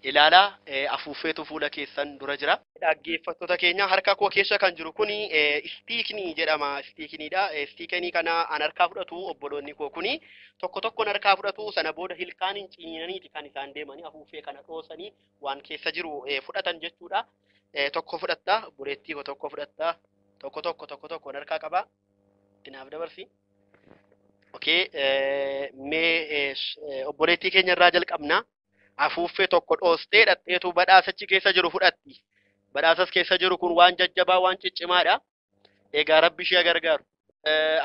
ilaalaa afuuffeetu fuula keessan dura jira. Dhaggeeffattoota keenya harka koo keessa kan jiru kuni istiiknii jedhama. Istiikniidha. Istiiknii kana an harkaa fudhatu obboloonni koo kuni tokko tokkoon harkaa fudhatu sana booda ilkaaniin ciniinaniiti kan isaan deemanii afuuffee kana dhoosanii waan keessa jiru fudhatan jechuudha. Tokko fudhatta bureettii koo tokko fudhatta tokko harkaa qaba. Kanaaf dabarsi. Okay, mee obboleettii keenya irraa jalqabna. Afuuffee tokko dhoostee dhadheetu badhaasachi keessa jiru fudhatti. Badhaasas keessa jiru kun waan jajjabaa waan ciccimaadha. Egaa rabbi ishee gargaaru.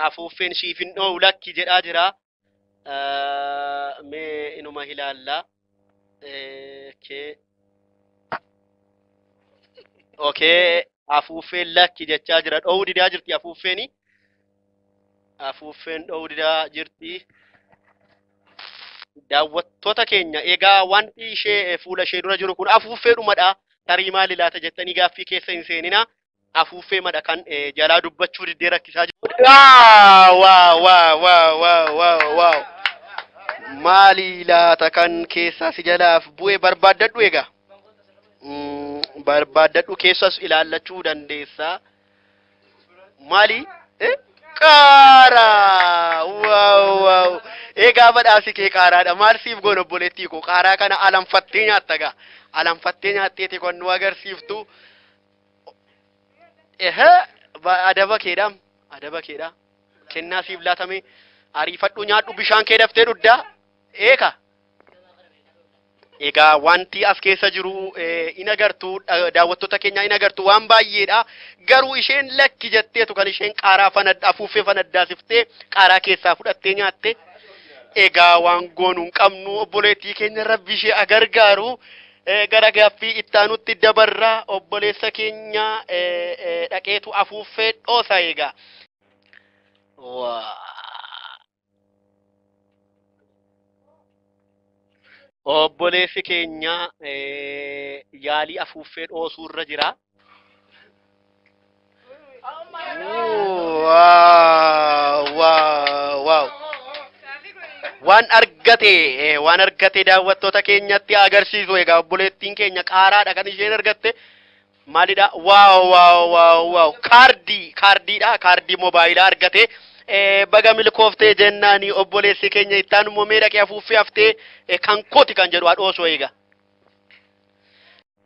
Afuuffeen siif hin dhoowwu lakki jedhaa jira. Mee inuma ilaallaa. Okay, afuuffeen lakki jechaa jira. Dhoowwu didaa jirti afuuffeeni. Afuuffeen dhoowwu didaa jirti. Daawwattoota keenya egaa wanti ishee fuula ishee dura jiru kun afuuffeedhumadha. Tarii maali laata jettanii gaaffii keessa hin seenina. Afuuffeemadha kan jalaa dubbachuu diddee rakkisaa jiru. Waaw. Maali laata kan keessaa si jalaaf bu'ee barbaaddadhu egaa. Barbaaddadhu keessas ilaallachuu dandeessaa. Maali? Qaaraa! Waaw. Egaa badhaasi kee qaaraadha. Maal siif goon obboleettii koo qaaraa kana alanfattee nyaatta gaa. Alanfattee nyaatteeti kan nu agarsiiftu. Adaba keedha. Kennaa siif laatame ariifadhu nyaadhu bishaan kee daftee dhuddaa. Eeka. Egaa wanti as keessa jiru in agartu daawwattoota keenya in agartu waan baay'eedha. Garuu isheen lakki jetteetu kan isheen qaaraa afuuffee fanaddaasiftee qaaraa keessaa fudhattee nyaatte. Egaa waan goonuu hin qabnu obboleettii keenya rabbi ishee gargaaru. Gara gaaffii ittaanutti dabarra obboleessa keenya dhaqeetu afuuffee dhoosa egaa. Obboleessi keenya yaalii afuuffee dhoosuu irra jira. Waaw. Waan argate daawwattoota keenyatti agarsiisu egaa obboleettiin keenya qaaraadha kan isheen argatte. Maalidha? Waaw. Kaardiidha. Kaardii moobaayilaa argate. Baga milkooftee jennaani obboleessi keenya ittaan immoo mee dhaqee afuuffee haftee kan kooti kan jedhu adhoosoo eega.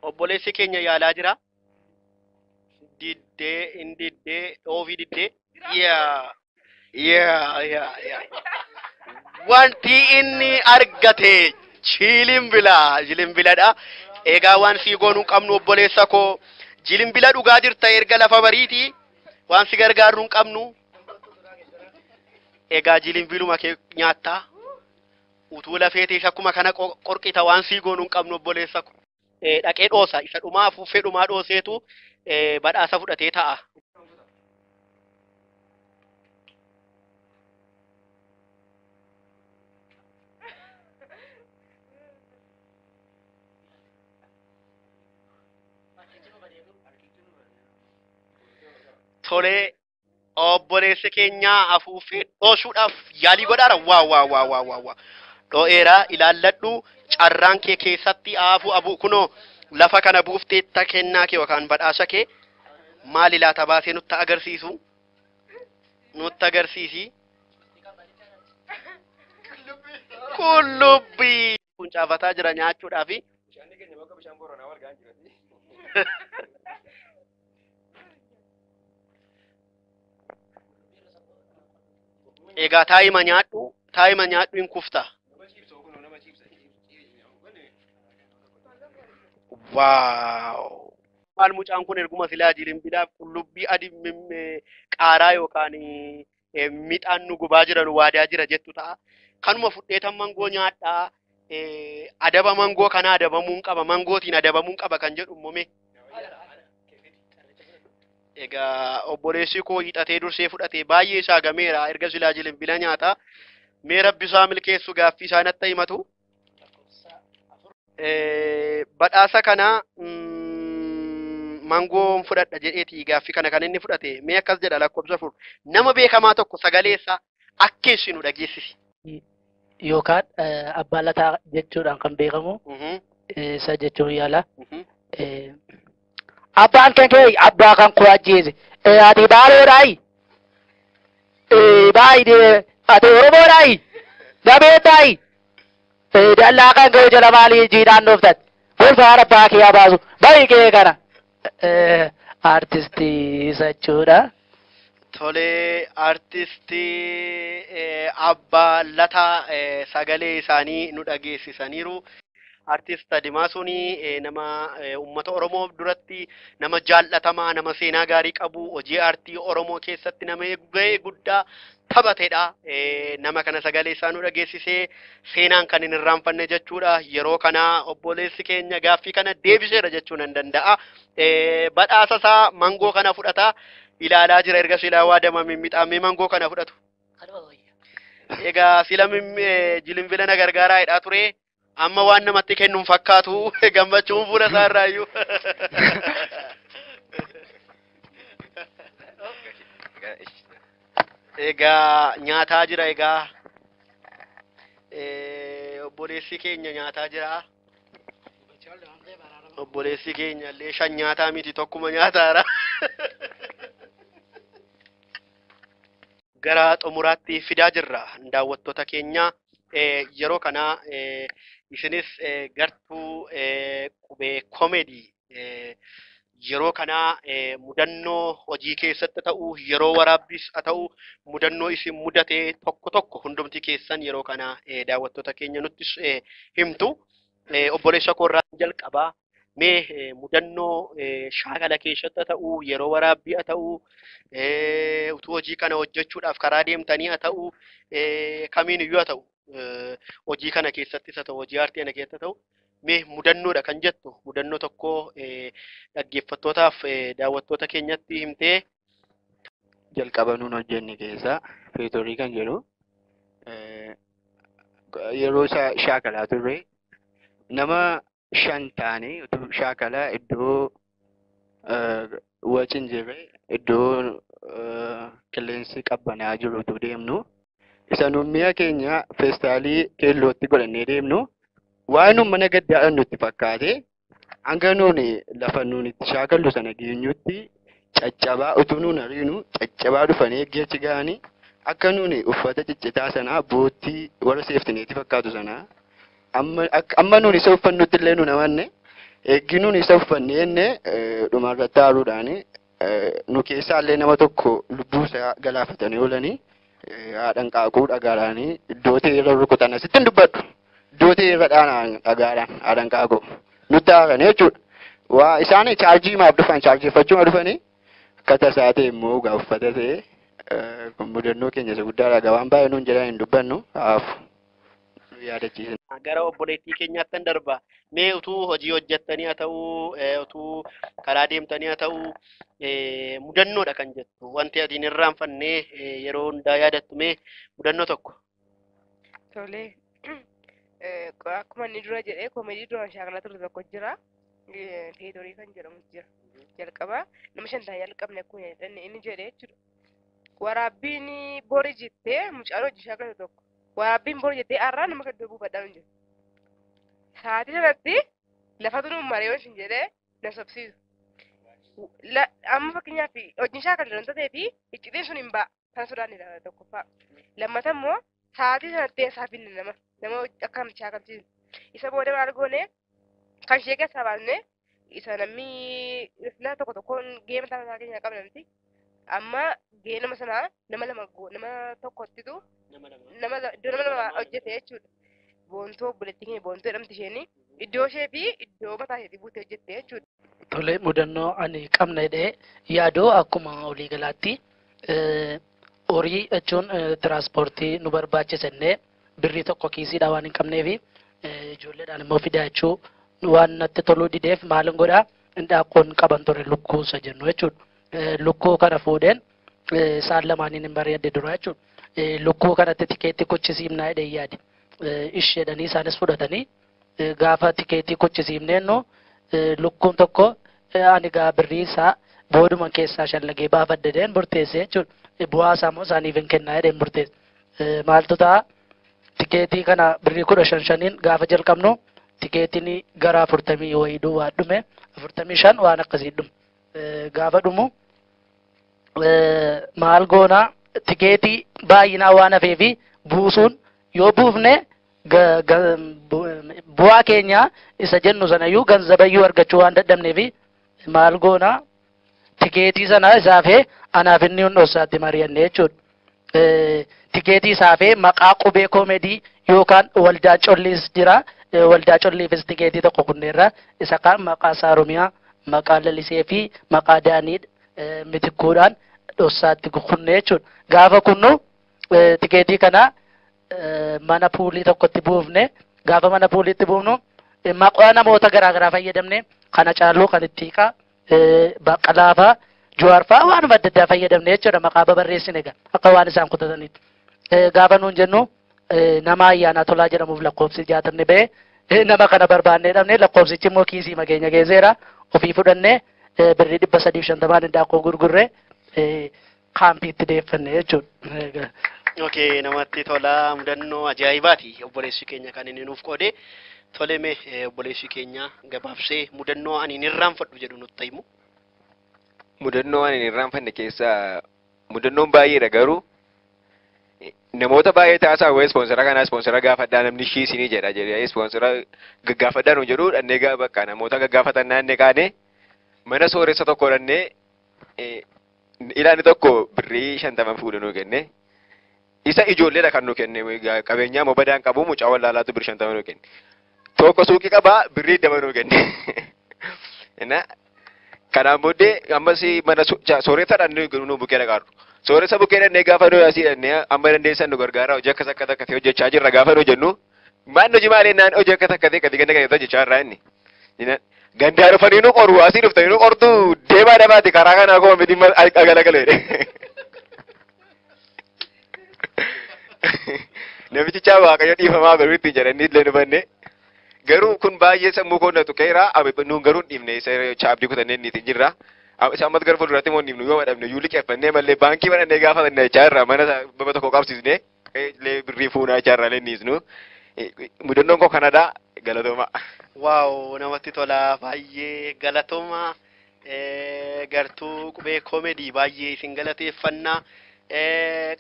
Obboleessi keenya yaalaa jira. Diddee, dhoofii diddee. Wanti inni argate jilimbiladha. Egaa waan sii goonuu qabnu obboleessa koo jilimbila dhugaa jirta erga lafa bariiti. Waan si gargaaruu hin qabnu. Egaa jilimbiluma kee nyaattaa. Utuu lafeetis akkuma kana qorqita waan sii goonuu hin qabnu obboleessa koo. Dhaqee dhoosa isa dhumaa afuuffee dhumaa dhooseetu badhaasa fudhatee ta'a. Tolee obboleessi keenya afuuffee dhoosuudhaaf yaalii godhaara. Waaw. Dho'eera ilaalladhu carraan kee keessatti afu kunoo lafa kana buuftee kennaa kee yookaan badhaasa kee maali laata baasee nutti agarsiisi. Qullubbii kun caafataa jira nyaachuudhaafi. Egaa taa'ima nyaadhu hin kufta. waaw maal mucaan kun erguma silaa jilimbilaaf qullubbii adii qaaraa yookaan midhaan nu gubaa jiran waadaa jira jettu ta'a. Kanuma fudheetan mangoo nyaadhaa. Adaba mangoo kana adabamuun qaba mangootiin adabamuun qaba kan jedhu mume. Egaa obboleessi koo hiixatee dursee fudhatee baay'ee shaagameera erga silaa jilimbila nyaata. Mee rabbisaa milkeessu gaaffii isaa natti himatu. Badhaasa kana mangoon fudhadha jedheeti gaaffii kana kan inni fudhate mee akkas jedha lakkoofsa afur nama beekamaa tokko sagaleessa akkeessinu dhageessisi. Yookaan abbaa lataa jechuudhaan kan beekamu isa jechuun yaala. Abbaan kan kee abbaa kan koo ajjeese ati baaloodhaayi baay'ee ati oromoodhaayi dabeedhaayi dallaa kan kee jala maalii jiidhaan dhooftan fulfaan abbaa kee abaasu baay'ee kee kana artistii isa jechuudha. Tolee artistii abbaa lataa sagalee isaanii nu dhageessisaniiru. Artist Adimaasuun nama uummata Oromoo duratti nama jaallatamaa nama seenaa gaarii qabu hojii aartii Oromoo keessatti nama gahee guddaa taphatedha. Nama kana sagalee isaa nu dhageessisee seenaan kan hin irraanfanne jechuudha. Yeroo kana obboleessi keenya gaaffii kana deebiseera jechuu nan danda'a. Badhaasa isaa mangoo kana fudhata. Ilaalaa jira erga silaa waadama mimmiidhaamee mangoo kana fudhatu. Egaa sila jilimbila na gargaaraa hidhaa ture. Amma waan namatti kennuun fakkaatu gammachuun fuula isaa irraayyuu. Egaa nyaataa jira egaa obboleessi keenya nyaataa jira. Obboleessi keenya illee shan nyaataa miti tokkuma nyaataara. Gara xumuraatti fidaa jirra daawwattoota keenya yeroo kana isinis gartuu qubee koomedii yeroo kana mudannoo hojii keessatti ta'u yeroo waraabbiis haa ta'u mudannoo isin mudate tokko tokko hundumti keessan yeroo kana daawwattoota keenya nutti himtu obboleessa koorraa jalqabaa mee mudannoo shaakala keessatti ta'u yeroo waraabbii haa ta'u utuu hojii kana hojjechuudhaaf karaa deemtanii haa ta'u kamiin iyyuu haa ta'u hojii kana keessattis haa ta'u hojii aartii kana keessa ta'u mee mudannoodha kan jettu mudannoo tokko dhaggeeffattootaaf daawwattoota keenyatti himtee. Jalqaba nuun hojjenne keessa feetorii kan jedhu yeroo shaakalaa turre nama 5 taane utuu shaakalaa iddoo wacin jirre iddoo qilleensi qabbanaa jiru utuu deemnu isa nuun mi'a keenya feestaalii keellootti godhannee deemnu waan mana gaddaadhaan nutti fakkaate hanga nuuni lafa nuun itti shaakallu sana geenyutti caccabaa utuu nuun hariinu caccabaa dhufanii eeggeechi ga'anii akka nuuni uffata ciccitaa sanaa boottii warra seeftineetti fakkaatu sanaa amma nuun isa uffannutti illee nuun amanne eeggi nuun isa uffannee inni dhumarratti aaruudhaani nu keessaallee nama tokko lubbuu isaa galaafatanii oolanii haadhan qaaquu dhagaadhaanii iddoo ta'e irra rukutan asittiin dubbadhu iddoo ta'e irra dhaanaan dhagaadhaan haadhan qaaquu nutti haaran jechuudha. Waa isaan chaarjii maaf dhufan chaarjeeffachuu dhufanii akka tasaa ta'e immoo gaa uffata ta'e mudannoo keenya isa guddaadha gabaan baay'ee nuun jedhan hin dubbannu haafu yaadachiisan. Gara obboleettii keenyaatti darba mee utuu hojii hojjettanii haa ta'u utuu karaa deemtanii haa ta'u mudannoodha kan jettu wanti adiin irraanfannee yeroo hundaa yaadattu mee mudannoo tokko. Tolee akkuma inni dura jedhee koomedii duraan shaakalaa ture tokko jira feetorii kan jedhamu jira jalqaba nama 5 jalqabne akkuma inni jedhee jechuudha. Waraabbiin borii jettee mucaan hojii shaakalaa tokko waraabbiin borii jettee har'aa nama kan buufadhaan hin jiru. Sa'aatii sanatti lafatu nuun maree waan jedhee na sobsiisu. Amma fakkeenyaaf hojiin shaakalaa wanta ta'eef iccitiin sun hin ba'a kan sodaannedha tokkoffaa. Lammata immoo sa'aatii sanatti eessaa finne nama akkam shaakalchiisu. Isa booda maal goone kan ishee keessaa baasne isa namni filaa tokko tokkoon geema taasisaa keenya qabnamti. Amma gahee nama sanaa nama tokkottitu iddoo nama lama hojjete jechuudha. Boontoo obboleettii keenya boontoo jedhamti isheen iddoo ishee fi iddoo mataa isheetii buutee hojjettee jechuudha. Tole mudannoo ani qabna jedhee yaadoo akkuma waliigalaatti horii jechuun tiraanspoortii nu barbaachisannee birrii tokko kiisiidhaa waan hin qabneef ijoolleedhaan immoo fidaa jechuu waan natti toluu dideef maalin godhaa indaaqqoon qaban ture lukkuusa jennu jechuudha. Lukkuu kana fuudheen isaan lamaaniin hin bareedde dura jechuudha. Lukkuu kanatti tikeetti kochisiifnaa jedhee yaade. Isheedhanii isaanis fudhatanii gaafa tikeetti kochisiifneennu lukkuun tokko ani gaa birrii isaa booduma keessaa shallagee baafadheen murteesse jechuudha. Bu'aa isaa immoo isaaniif hin kennaa jedheen murteesse. Maaltu ta'a? Tikeetii kana birrii 15 gaafa jalqabnu tikeetiin gara 40 wayii duwwaa dhume 45 waan akkasii dhume. Gaafa dhumu maal goonaa tikeetii baay'inaa waan hafeefi buusuun yoo buufne bu'aa keenya isa jennu sanayyuu ganzabayyuu argachuu waan dadhabneefi maal goonaa tikeetii sana isaafee anaaf inni hundoosaatti mari'anne jechuudha. Tikeetii isaafee maqaa qubee koomedii yookaan waldaa colliis jira. Waldaa colliifis tikeetii tokko kunneerra isa kaan maqaa saarumiyaa maqaa lalisee fi maqaa daanii mitikkuudhaan dhossaatti kunne jechuudha. Gaafa kunnu tikeetii kana mana puulii tokkotti buufne gaafa mana puuliitti buufnu maqaa namoota garaagaraa fayyadamne kana caaluu kan itti hiikaa baqqalaafaa juwaarfaa waanuma adda addaa fayyadamne jechuudha maqaa babarreessine akka waan isaan kutatanitti. Gaafa nuun jennu nama ayyaanaa tolaa jedhamuuf lakkoofsi 60 ba'e nama kana barbaannee dhabne lakkoofsichi immoo kiisii makeenya geesseera ofii fudhannee birrii 350 indaaqqoo gurgurree kaampiitti deeffanne jechuudha. Okay, namatti tola mudannoo ajaa'ibaati obboleessi keenya kan inni nuuf qoode. Tole mee obboleessi keenya gabaabsee mudannoo ani hin irraanfadhu jedhu nutti himu. Mudannoo ani hin irraanfanne keessaa mudannoon baay'eedha garuu namoota baay'ee taasaa waa'ee ispoonsara kanaa ispoonsara gaafadhaa namni shiisinii jedha jedhee ispoonsara gaggaafadhaa nu jedhu dhannee bakka namoota gaggaafatan naannee kaane mana sooressa tokko dhannee ilaani tokko birrii 50 fuudhee nu kenne. Isa ijoolleedha kan nu kenne qabeenyaa moo badaan qabu mucaa wallaalaatu birrii 50 nu kenne. Tokko suuqii qabaa birrii 20 nu kenne. Kanaan booddee ammas mana sooressa dhannee nu bukkee dhaqaarru. Sooressa bukkee dhannee gaafa nu asii dhannee amma dandeessan nu gargaara hojii akkas akka takkatee hojjechaa jirra gaafa nu jennu maan hojii maalee naan hojii akka takkatee gadi ganda kan hojjechaa irraa inni. Gandaa dhufanii nu qoru asii dhuftanii nu qortu deemaa dhamaati karaa kanaa koo miti agalagalee. Namichi waaqayyo dhiifamaa garuu ittiin jedhanii illee dhufanne garuu kun baay'ee sammuu koo natu keera nuun garuu dhiifne isa chaabdii kutannee ittiin jirra. Isaan mas gara fuulduratti immoo dhiifnu yoo madhabne yoo liqeeffannee mallee baankii banannee gaafatannee jechaa irraa mana baba tokko qabsiisnee birrii fuunaa jechaa irraa lenniisnu. Mudannoon koo kanadha galatooma. Waaw namatti tola baay'ee galatooma gartuu qubee koomedii baay'ee isin galateeffannaa.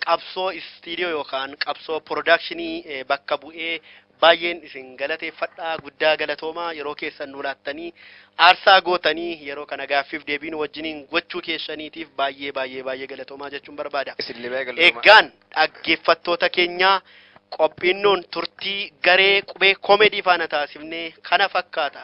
Qabsoo istiidiyoo yookaan qabsoo piroodakshinii bakka bu'ee baay'een isin galateeffadhaa guddaa galatoomaa yeroo keessan nu laattanii aarsaa gootanii yeroo kana gaaffiif deebiin wajjiniin gochuu keessaniitiif baay'ee galatoomaa jechuun barbaada. Egaan dhaggeeffattoota keenyaa qophiinnoon turtii garee qubee koomedii faana taasifnee kana fakkaata.